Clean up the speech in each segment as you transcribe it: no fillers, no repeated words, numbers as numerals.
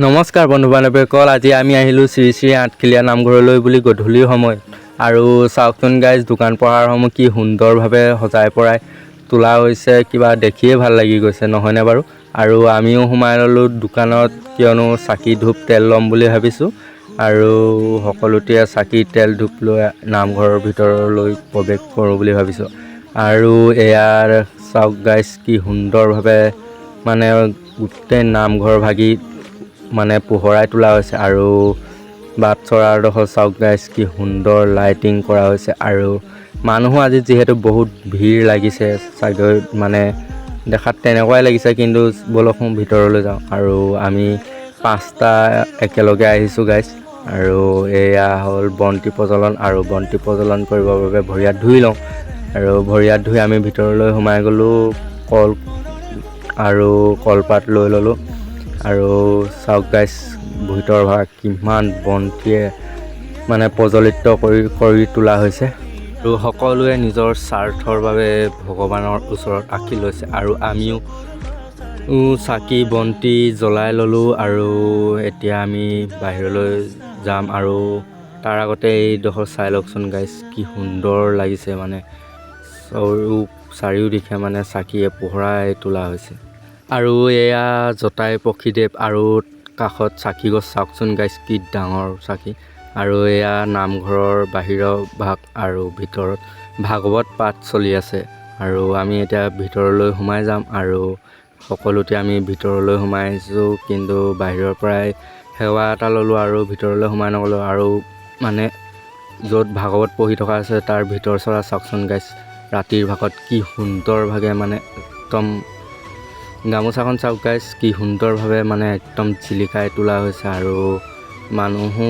নমস্কাৰ বন্ধু বান্ধৱীসকল, আজি আমি আহিলোঁ শ্ৰী শ্ৰী আঠখিলীয়া নামঘৰলৈ বুলি গধূলি সময়ত। আৰু চাওকচোন গাইজ, দোকান পোহাৰসমূহ কি সুন্দৰভাৱে সজাই পৰাই তোলা হৈছে, কিবা দেখিয়ে ভাল লাগি গৈছে নহয়নে বাৰু। আৰু আমিও সোমাই ল'লোঁ দোকানত, কিয়নো চাকি ধূপ তেল ল'ম বুলি ভাবিছোঁ। আৰু সকলোতে চাকি তেল ধূপ লৈ নামঘৰৰ ভিতৰলৈ প্ৰৱেশ কৰোঁ বুলি ভাবিছোঁ। আৰু এয়াৰ চাওক গাইজ, কি সুন্দৰভাৱে মানে গোটেই নামঘৰ ভাগি মানে পোহৰাই তোলা হৈছে। আৰু বাট চৰাৰডোখৰ চাওক গাইজ, কি সুন্দৰ লাইটিং কৰা হৈছে। আৰু মানুহো আজি যিহেতু বহুত ভিৰ লাগিছে, চাগৈ মানে দেখাত তেনেকুৱাই লাগিছে, কিন্তু বলকচোন ভিতৰলৈ যাওঁ। আৰু আমি 5টা একেলগে আহিছোঁ গাইজ। আৰু এয়া হ'ল বন্তি প্ৰজ্বলন, আৰু বন্তি প্ৰজ্বলন কৰিবৰ বাবে ভৰি হাত ধুই লওঁ। আৰু ভৰি হাত ধুই আমি ভিতৰলৈ সোমাই গ'লোঁ, আৰু কলপাত লৈ ল'লোঁ। আৰু চাওক গাইজ, ভিতৰ ভাগ কিমান বন্তিয়ে মানে প্ৰজ্বলিত কৰি তোলা হৈছে। আৰু সকলোৱে নিজৰ স্বাৰ্থৰ বাবে ভগৱানৰ ওচৰত আশী লৈছে। আৰু আমিও চাকি বন্তি জ্বলাই ল'লোঁ। আৰু এতিয়া আমি বাহিৰলৈ যাম। আৰু তাৰ আগতে এইডোখৰ চাই লওকচোন গাইজ, কি সুন্দৰ লাগিছে। মানে চাৰিওদিশে মানে চাকিয়ে পোহৰাই তোলা হৈছে। আৰু এয়া জটাই পক্ষীদেৱ, আৰু কাষত চাকি গছ চাওকচোন গাইজ, কি ডাঙৰ চাকি। আৰু এয়া নামঘৰৰ বাহিৰৰ ভাগ, আৰু ভিতৰত ভাগৱত পাঠ চলি আছে। আৰু আমি এতিয়া ভিতৰলৈ সোমাই যাম। আৰু সকলোতে আমি ভিতৰলৈ সোমাইছোঁ, কিন্তু বাহিৰৰ পৰাই সেৱা এটা ল'লোঁ আৰু ভিতৰলৈ সোমাই নগ'লোঁ। আৰু মানে য'ত ভাগৱত পঢ়ি থকা আছে তাৰ ভিতৰ চৰা চাওকচোন গাইজ, ৰাতিৰ ভাগত কি সুন্দৰভাৱে মানে একদম গামোচাখন চাওক গাইজ, কি সুন্দৰভাৱে মানে একদম জিলিকাই তোলা হৈছে। আৰু মানুহো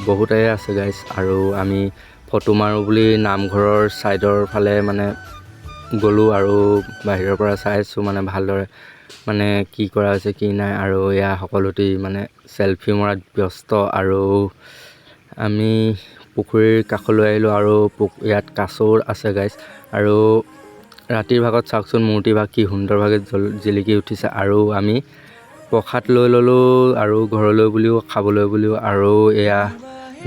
বহুতেই আছে গাইজ। আৰু আমি ফটো মাৰোঁ বুলি নামঘৰৰ ছাইডৰ ফালে মানে গ'লোঁ। আৰু বাহিৰৰ পৰা চাইছোঁ মানে ভালদৰে মানে কি কৰা হৈছে কি নাই। আৰু এয়া সকলোতেই মানে চেলফি মৰাত ব্যস্ত। আৰু আমি পুখুৰীৰ কাষলৈ আহিলোঁ, আৰু ইয়াত কাছও আছে গাইজ। আৰু ৰাতিৰ ভাগত চাওকচোন মূৰ্তিভাগ কি সুন্দৰভাৱে জিলিকি উঠিছে। আৰু আমি প্ৰসাদ লৈ ল'লোঁ, আৰু ঘৰলৈ বুলিও খাবলৈ বুলিও। আৰু এয়া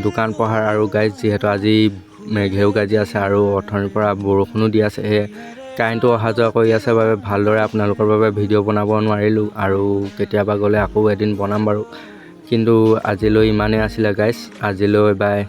দোকান পোহাৰ। আৰু গাইজ, যিহেতু আজি মেঘেও গাজি আছে, আৰু অথনিৰ পৰা বৰষুণো দি আছে, সেয়ে কাৰেণ্টটো অহা যোৱা কৰি আছে বাবে ভালদৰে আপোনালোকৰ বাবে ভিডিঅ' বনাব নোৱাৰিলোঁ। আৰু কেতিয়াবা গ'লে আকৌ এদিন বনাম বাৰু, কিন্তু আজিলৈ ইমানেই আছিলে গাইজ। আজিলৈ বাই।